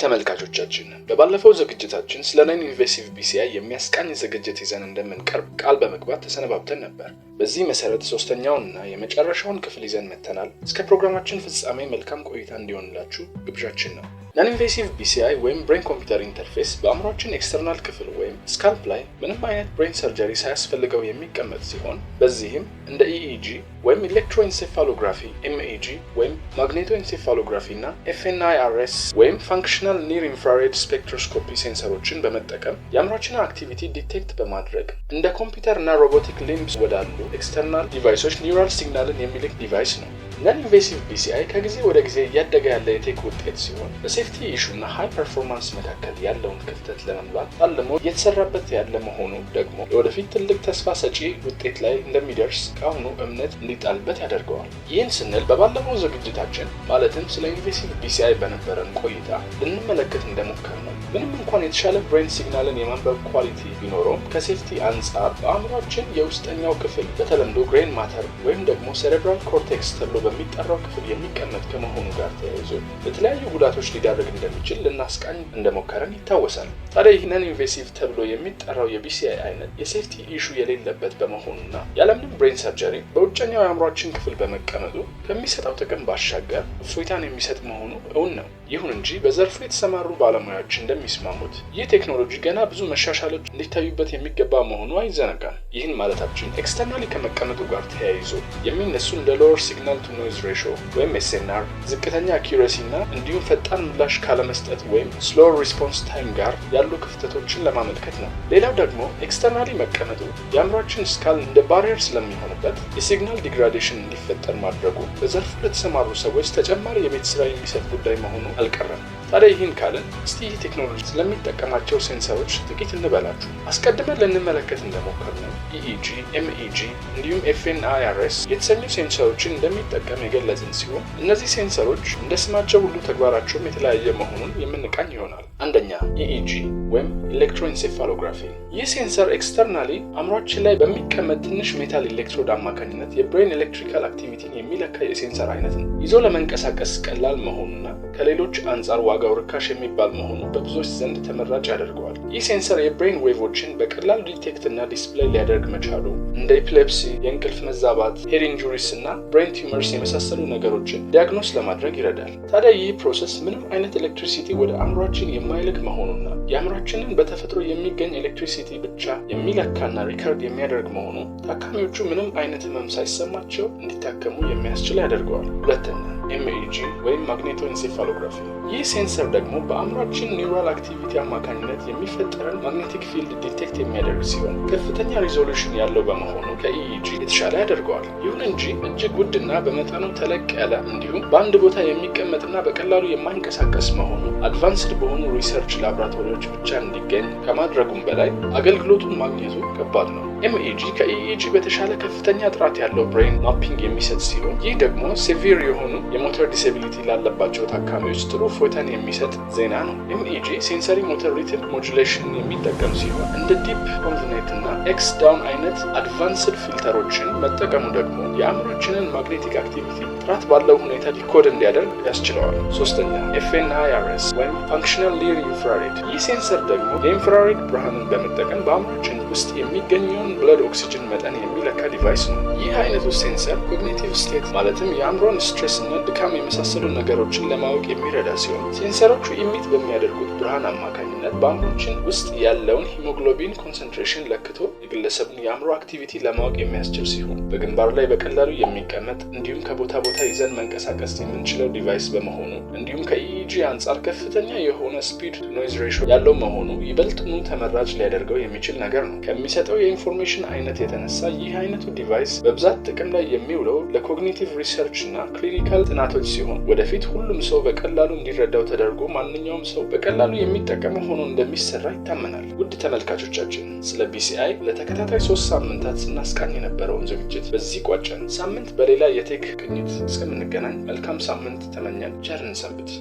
ተመልካቾቻችን በባለፈው ዝግጅታችን ስለ ነን ኢንቬሲቭ ቢሲአይ የሚያስቃኝ ዝግጅት ይዘን እንደምንቀርብ ቃል በመግባት ተሰነባብተን ነበር። በዚህ መሰረት ሶስተኛውንና የመጨረሻውን ክፍል ይዘን መተናል። እስከ ፕሮግራማችን ፍጻሜ መልካም ቆይታ እንዲሆንላችሁ ግብዣችን ነው። ነን ኢንቬሲቭ ቢሲአይ ወይም ብሬን ኮምፒውተር ኢንተርፌስ በአእምሯችን ኤክስተርናል ክፍል ወይም ስካልፕ ላይ ምንም አይነት ብሬን ሰርጀሪ ሳያስፈልገው የሚቀመጥ ሲሆን በዚህም እንደ ኢኢጂ ወይም ኤሌክትሮኤንሴፋሎግራፊ፣ ኤምኢጂ ወይም ማግኔቶኤንሴፋሎግራፊ እና ኤፍኤንአይአርኤስ ወይም ፋንክሽናል ኒር ኢንፍራሬድ ስፔክትሮስኮፒ ሴንሰሮችን በመጠቀም የአእምሯችንን አክቲቪቲ ዲቴክት በማድረግ እንደ ኮምፒውተር እና ሮቦቲክ ሊምብስ ወዳሉ ኤክስተርናል ዲቫይሶች ኒውራል ሲግናልን የሚልክ ዲቫይስ ነው። ነን ኢንቬሲቭ ቢሲአይ ከጊዜ ወደ ጊዜ እያደገ ያለ የቴክ ውጤት ሲሆን በሴፍቲ ኢሹ እና ሃይ ፐርፎርማንስ መካከል ያለውን ክፍተት ለመሙላት ታልሞ እየተሰራበት ያለ መሆኑ ደግሞ ለወደፊት ትልቅ ተስፋ ሰጪ ውጤት ላይ እንደሚደርስ ከአሁኑ እምነት እንዲጣልበት ያደርገዋል። ይህን ስንል በባለፈው ዝግጅታችን ማለትም ስለ ኢንቬሲቭ ቢሲአይ በነበረን ቆይታ ልንመለከት እንደሞከርነው ምንም እንኳን የተሻለ ብሬን ሲግናልን የማንበብ ኳሊቲ ቢኖረውም ከሴፍቲ አንጻር በአእምሯችን የውስጠኛው ክፍል በተለምዶ ግሬን ማተር ወይም ደግሞ ሴሬብራል ኮርቴክስ ተብሎ በሚጠራው ክፍል የሚቀመጥ ከመሆኑ ጋር ተያይዞ ለተለያዩ ጉዳቶች ሊዳርግ እንደሚችል ልናስቃኝ እንደሞከረን ይታወሳል። ታዲያ ይህ ነን ኢንቬሲቭ ተብሎ የሚጠራው የቢሲአይ አይነት የሴፍቲ ኢሹ የሌለበት በመሆኑና ያለምንም ብሬን ሰርጀሪ በውጨኛው የአእምሯችን ክፍል በመቀመጡ ከሚሰጠው ጥቅም ባሻገር እፎይታን የሚሰጥ መሆኑ እውን ነው። ይሁን እንጂ በዘርፉ የተሰማሩ ባለሙያዎች እንደሚስማሙት ይህ ቴክኖሎጂ ገና ብዙ መሻሻሎች እንዲታዩበት የሚገባ መሆኑ አይዘነጋም። ይህን ማለታችን ኤክስተርናሊ ከመቀመጡ ጋር ተያይዞ የሚነሱ እንደ ሎወር ሲግናል ቱ ኖይዝ ሬሾ ወይም ኤስኤንአር፣ ዝቅተኛ አኪዩሬሲ እና እንዲሁም ፈጣን ምላሽ ካለመስጠት ወይም ስሎው ሪስፖንስ ታይም ጋር ያሉ ክፍተቶችን ለማመልከት ነው። ሌላው ደግሞ ኤክስተርናሊ መቀመጡ የአእምሯችን ስካል እንደ ባሪየር ስለሚሆንበት የሲግናል ዲግራዴሽን እንዲፈጠር ማድረጉ በዘርፉ ለተሰማሩ ሰዎች ተጨማሪ የቤት ስራ የሚሰጥ ጉዳይ መሆኑ አልቀረም። ታዲያ ይህን ካልን እስቲ ይህ ቴክኖሎጂ ስለሚጠቀማቸው ሴንሰሮች ጥቂት እንበላችሁ። አስቀድመን ልንመለከት እንደሞከርነው ኢኢጂ፣ ኤምኢጂ እንዲሁም ኤፍኤንአይአርኤስ የተሰኙ ሴንሰሮችን እንደሚጠቀም የገለጽን ሲሆን እነዚህ ሴንሰሮች እንደ ስማቸው ሁሉ ተግባራቸውም የተለያየ መሆኑን የምንቃኝ ይሆናል። አንደኛ ኢኢጂ ወይም ኤሌክትሮኤንሴፋሎግራፊ። ይህ ሴንሰር ኤክስተርናሊ አእምሯችን ላይ በሚቀመጥ ትንሽ ሜታል ኤሌክትሮድ አማካኝነት የብሬን ኤሌክትሪካል አክቲቪቲን የሚለካ የሴንሰር አይነት ነው። ይዞ ለመንቀሳቀስ ቀላል መሆኑና ከሌሎች አንጻር ዋጋው ርካሽ የሚባል መሆኑ በብዙዎች ዘንድ ተመራጭ ያደርገዋል። ይህ ሴንሰር የብሬን ዌቮችን በቀላሉ ዲቴክት እና ዲስፕሌይ ሊያደርግ መቻሉ እንደ ኤፒሌፕሲ፣ የእንቅልፍ መዛባት፣ ሄድ ኢንጁሪስ እና ብሬን ቲዩመርስ የመሳሰሉ ነገሮችን ዲያግኖስ ለማድረግ ይረዳል። ታዲያ ይህ ፕሮሰስ ምንም አይነት ኤሌክትሪሲቲ ወደ አእምሯችን የማይልክ መሆኑና የአእምሯችንን በተፈጥሮ የሚገኝ ኤሌክትሪሲቲ ብቻ የሚለካና ሪከርድ የሚያደርግ መሆኑ ታካሚዎቹ ምንም አይነት ህመም ሳይሰማቸው እንዲታከሙ የሚያስችል ያደርገዋል። ሁለተኛ ኤምኢጂ ወይም ማግኔቶኤንሴፋሎግራፊ። ይህ ሴንሰር ደግሞ በአእምሯችን ኒውራል አክቲቪቲ አማካኝነት የሚፈጠረን ማግኔቲክ ፊልድ ዲቴክት የሚያደርግ ሲሆን ከፍተኛ ሪዞሉሽን ያለው በመሆኑ ከኢኢጂ የተሻለ ያደርገዋል። ይሁን እንጂ እጅግ ውድና በመጠኑ ተለቅ ያለ እንዲሁም በአንድ ቦታ የሚቀመጥና በቀላሉ የማይንቀሳቀስ መሆኑ አድቫንስድ በሆኑ ሪሰርች ላቦራቶሪዎች ብቻ እንዲገኝ ከማድረጉም በላይ አገልግሎቱን ማግኘቱ ከባድ ነው። ኤምኢጂ ከኢኢጂ በተሻለ ከፍተኛ ጥራት ያለው ብሬን ማፒንግ የሚሰጥ ሲሆን ይህ ደግሞ ሴቪር የሆኑ የሞተር ዲስኤቢሊቲ ላለባቸው ታካሚዎች ጥሩ እፎይታን የሚሰጥ ዜና ነው። ኤምኢጂ ሴንሰሪ ሞተር ሪትም ሞጁሌሽን የሚጠቀም ሲሆን እንደ ዲፕ ኮንቨኔት እና ኤክስ ዳውን አይነት አድቫንስድ ፊልተሮችን መጠቀሙ ደግሞ የአእምሯችንን ማግኔቲክ አክቲቪቲ ጥራት ባለው ሁኔታ ዲኮድ እንዲያደርግ ያስችለዋል። ሶስተኛ ኤፍኤንአይአርኤስ ወይም ፋንክሽናል ኒር ኢንፍራሬድ። ይህ ሴንሰር ደግሞ የኢንፍራሬድ ብርሃንን በመጠቀም በአእምሯችን ውስጥ የሚገኘውን ብለድ ኦክሲጅን መጠን የሚለካ ዲቫይስ ነው። ይህ አይነቱ ሴንሰር ኮግኒቲቭ ስቴት ማለትም የአእምሮን ስትሬስ እና ድካም የመሳሰሉ ነገሮችን ለማወቅ የሚረዳ ሲሆን ሴንሰሮቹ ኢሚት በሚያደርጉት ብርሃን አማካኝነት በአእምሮችን ውስጥ ያለውን ሂሞግሎቢን ኮንሰንትሬሽን ለክቶ የግለሰቡን የአእምሮ አክቲቪቲ ለማወቅ የሚያስችል ሲሆን በግንባር ላይ በቀላሉ የሚቀመጥ እንዲሁም ከቦታ ቦታ ይዘን መንቀሳቀስ የምንችለው ዲቫይስ በመሆኑ እንዲሁም ከኢኢጂ አንጻር ከፍተኛ የሆነ ስፒድ ቱ ኖይዝ ሬሾ ያለው መሆኑ ይበልጥኑ ተመራጭ ሊያደርገው የሚችል ነገር ነው። ከሚሰጠው የኢንፎርሜሽን አይነት የተነሳ ይህ አይነቱ ዲቫይስ በብዛት ጥቅም ላይ የሚውለው ለኮግኒቲቭ ሪሰርች እና ክሊኒካል ጥናቶች ሲሆን ወደፊት ሁሉም ሰው በቀላሉ እንዲረዳው ተደርጎ ማንኛውም ሰው በቀላሉ የሚጠቀመው ሆኖ እንደሚሰራ ይታመናል። ውድ ተመልካቾቻችን ስለ ቢሲአይ ለተከታታይ 3 ሳምንታት ስናስቃኝ የነበረውን ዝግጅት በዚህ ቋጨን። ሳምንት በሌላ የቴክ ቅኝት እስከምንገናኝ መልካም ሳምንት ተመኘን። ቸር እንሰንብት።